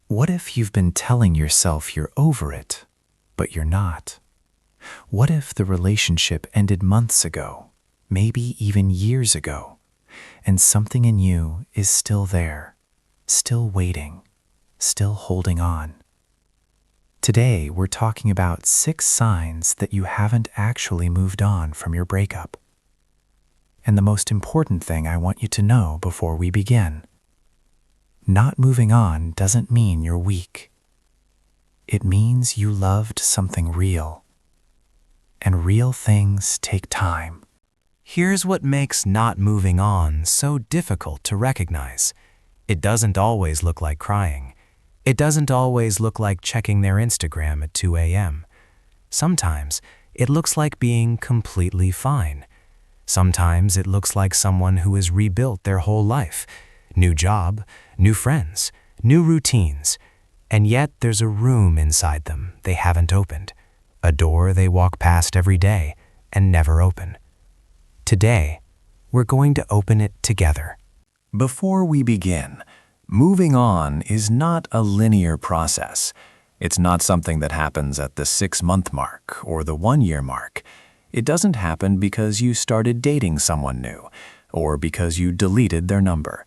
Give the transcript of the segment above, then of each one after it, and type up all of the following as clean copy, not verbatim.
What if you've been telling yourself you're over it, but you're not? What if the relationship ended months ago, maybe even years ago, and something in you is still there, still waiting, still holding on? Today, we're talking about 6 signs that you haven't actually moved on from your breakup. And the most important thing I want you to know before we begin: not moving on doesn't mean you're weak. It means you loved something real. And real things take time. Here's what makes not moving on so difficult to recognize. It doesn't always look like crying. It doesn't always look like checking their Instagram at 2 a.m. Sometimes it looks like being completely fine. Sometimes it looks like someone who has rebuilt their whole life. New job, new friends, new routines. And yet there's a room inside them they haven't opened. A door they walk past every day and never open. Today, we're going to open it together. Before we begin, moving on is not a linear process. It's not something that happens at the 6-month mark or the 1-year mark. It doesn't happen because you started dating someone new or because you deleted their number.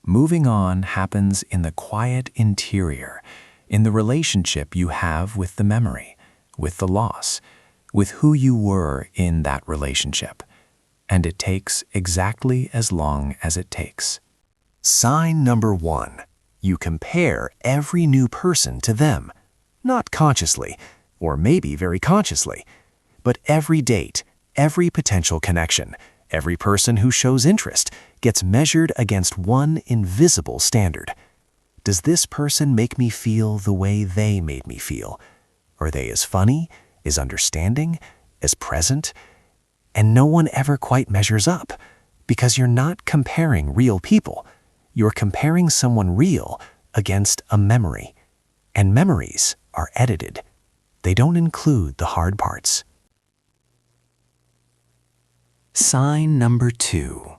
Moving on happens in the quiet interior, in the relationship you have with the memory, with the loss, with who you were in that relationship. And it takes exactly as long as it takes. Sign number 1. You compare every new person to them. Not consciously, or maybe very consciously, but every date, every potential connection, every person who shows interest gets measured against one invisible standard. Does this person make me feel the way they made me feel? Are they as funny, as understanding, as present? And no one ever quite measures up, because you're not comparing real people. You're comparing someone real against a memory. And memories are edited. They don't include the hard parts. Sign number 2.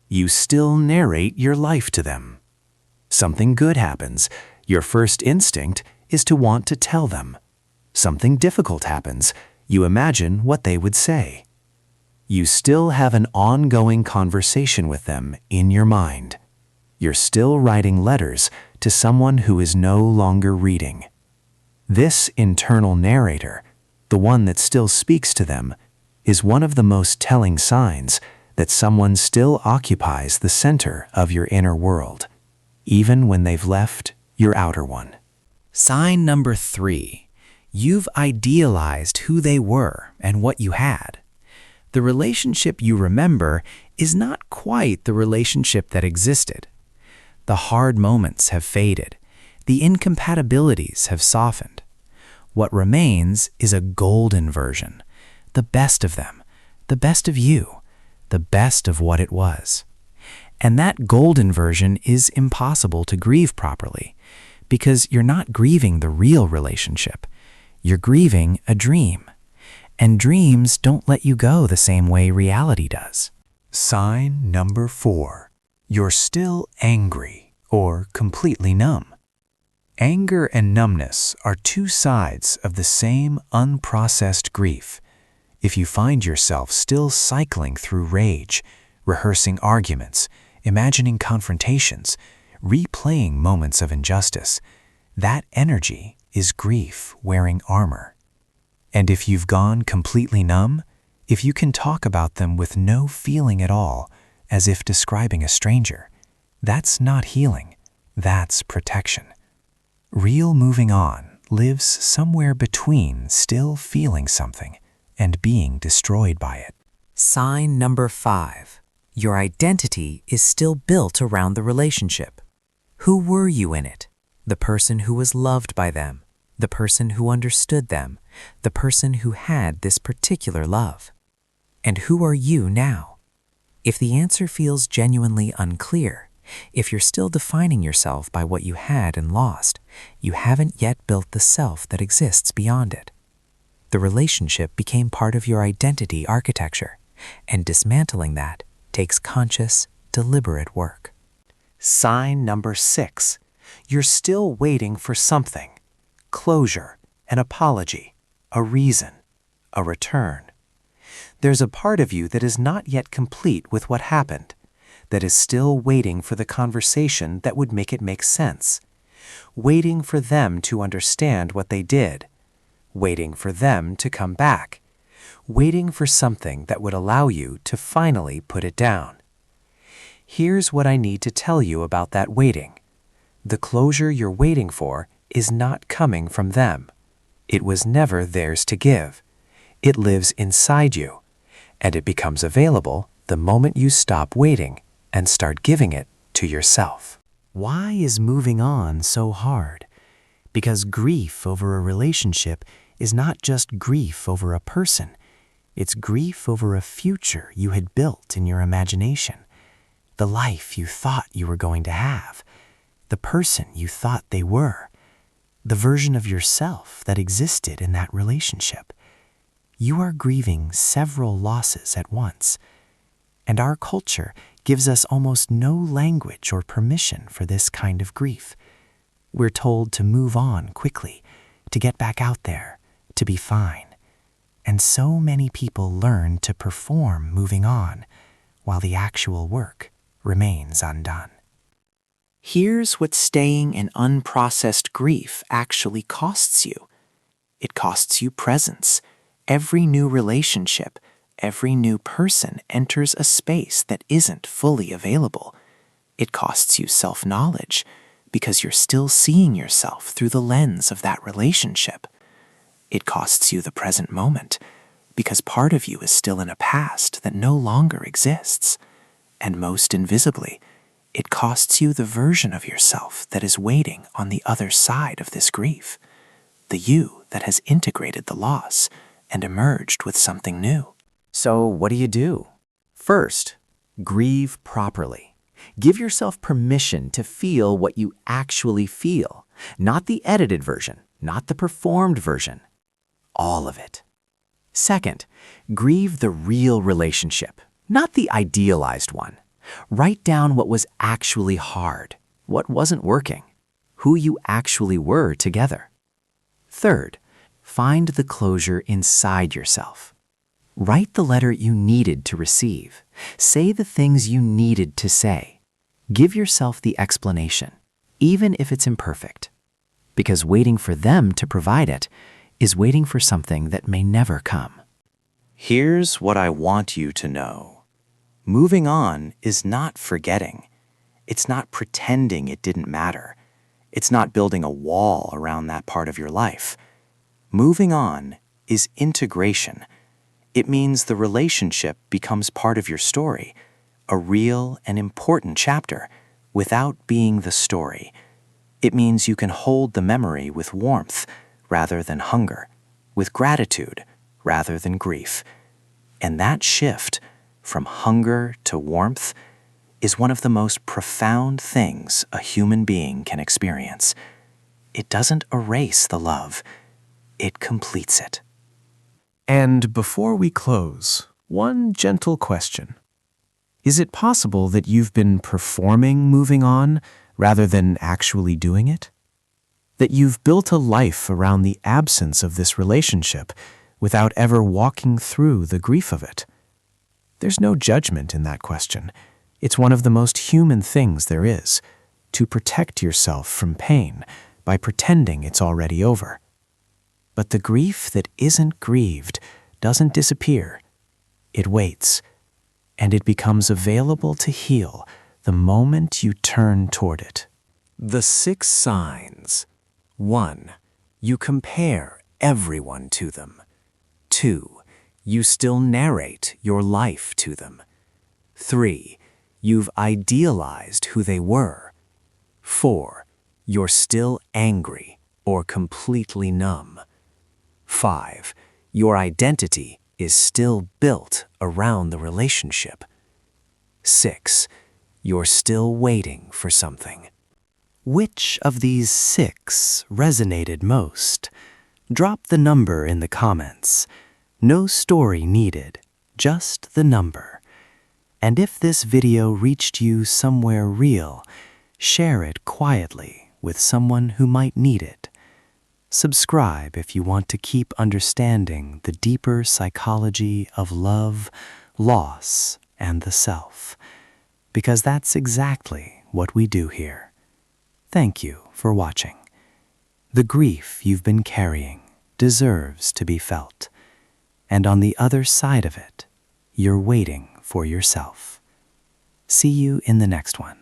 You still narrate your life to them. Something good happens. Your first instinct is to want to tell them. Something difficult happens. You imagine what they would say. You still have an ongoing conversation with them in your mind. You're still writing letters to someone who is no longer reading. This internal narrator, the one that still speaks to them, is one of the most telling signs that someone still occupies the center of your inner world, even when they've left your outer one. Sign number 3. You've idealized who they were and what you had. The relationship you remember is not quite the relationship that existed. The hard moments have faded. The incompatibilities have softened. What remains is a golden version, the best of them, the best of you, the best of what it was. And that golden version is impossible to grieve properly, because you're not grieving the real relationship. You're grieving a dream. And dreams don't let you go the same way reality does. Sign number 4. You're still angry or completely numb. Anger and numbness are 2 sides of the same unprocessed grief. If you find yourself still cycling through rage, rehearsing arguments, imagining confrontations, replaying moments of injustice, that energy is grief wearing armor. And if you've gone completely numb, if you can talk about them with no feeling at all, as if describing a stranger, that's not healing, that's protection. Real moving on lives somewhere between still feeling something and being destroyed by it. Sign number 5. Your identity is still built around the relationship. Who were you in it? The person who was loved by them, the person who understood them, the person who had this particular love. And who are you now? If the answer feels genuinely unclear, if you're still defining yourself by what you had and lost, you haven't yet built the self that exists beyond it. The relationship became part of your identity architecture, and dismantling that takes conscious, deliberate work. Sign number 6. You're still waiting for something: closure, an apology, a reason, a return. There's a part of you that is not yet complete with what happened, that is still waiting for the conversation that would make it make sense, waiting for them to understand what they did, waiting for them to come back, waiting for something that would allow you to finally put it down. Here's what I need to tell you about that waiting. The closure you're waiting for is not coming from them. It was never theirs to give. It lives inside you, and it becomes available the moment you stop waiting and start giving it to yourself. Why is moving on so hard? Because grief over a relationship is not just grief over a person. It's grief over a future you had built in your imagination, the life you thought you were going to have, the person you thought they were, the version of yourself that existed in that relationship. You are grieving several losses at once, and our culture gives us almost no language or permission for this kind of grief. We're told to move on quickly, to get back out there, to be fine. And so many people learn to perform moving on, while the actual work remains undone. Here's what staying in unprocessed grief actually costs you. It costs you presence. Every new relationship, every new person enters a space that isn't fully available. It costs you self-knowledge, because you're still seeing yourself through the lens of that relationship. It costs you the present moment, because part of you is still in a past that no longer exists. And most invisibly, it costs you the version of yourself that is waiting on the other side of this grief, the you that has integrated the loss and emerged with something new. So what do? First, grieve properly. Give yourself permission to feel what you actually feel, not the edited version, not the performed version. All of it. Second, grieve the real relationship, not the idealized one. Write down what was actually hard, what wasn't working, who you actually were together. Third, find the closure inside yourself. Write the letter you needed to receive. Say the things you needed to say. Give yourself the explanation, even if it's imperfect. Because waiting for them to provide it is waiting for something that may never come. Here's what I want you to know. Moving on is not forgetting. It's not pretending it didn't matter. It's not building a wall around that part of your life. Moving on is integration. It means the relationship becomes part of your story, a real and important chapter, without being the story. It means you can hold the memory with warmth rather than hunger, with gratitude rather than grief. And that shift from hunger to warmth is one of the most profound things a human being can experience. It doesn't erase the love, it completes it. And before we close, one gentle question. Is it possible that you've been performing moving on rather than actually doing it? That you've built a life around the absence of this relationship without ever walking through the grief of it? There's no judgment in that question. It's one of the most human things there is, to protect yourself from pain by pretending it's already over. But the grief that isn't grieved doesn't disappear. It waits, and it becomes available to heal the moment you turn toward it. The 6 signs. 1. You compare everyone to them. 2. You still narrate your life to them. 3. You've idealized who they were. 4. You're still angry or completely numb. 5. Your identity is still built around the relationship. 6. You're still waiting for something. Which of these 6 resonated most? Drop the number in the comments. No story needed, just the number. And if this video reached you somewhere real, share it quietly with someone who might need it. Subscribe if you want to keep understanding the deeper psychology of love, loss, and the self, because that's exactly what we do here. Thank you for watching. The grief you've been carrying deserves to be felt, and on the other side of it, you're waiting for yourself. See you in the next one.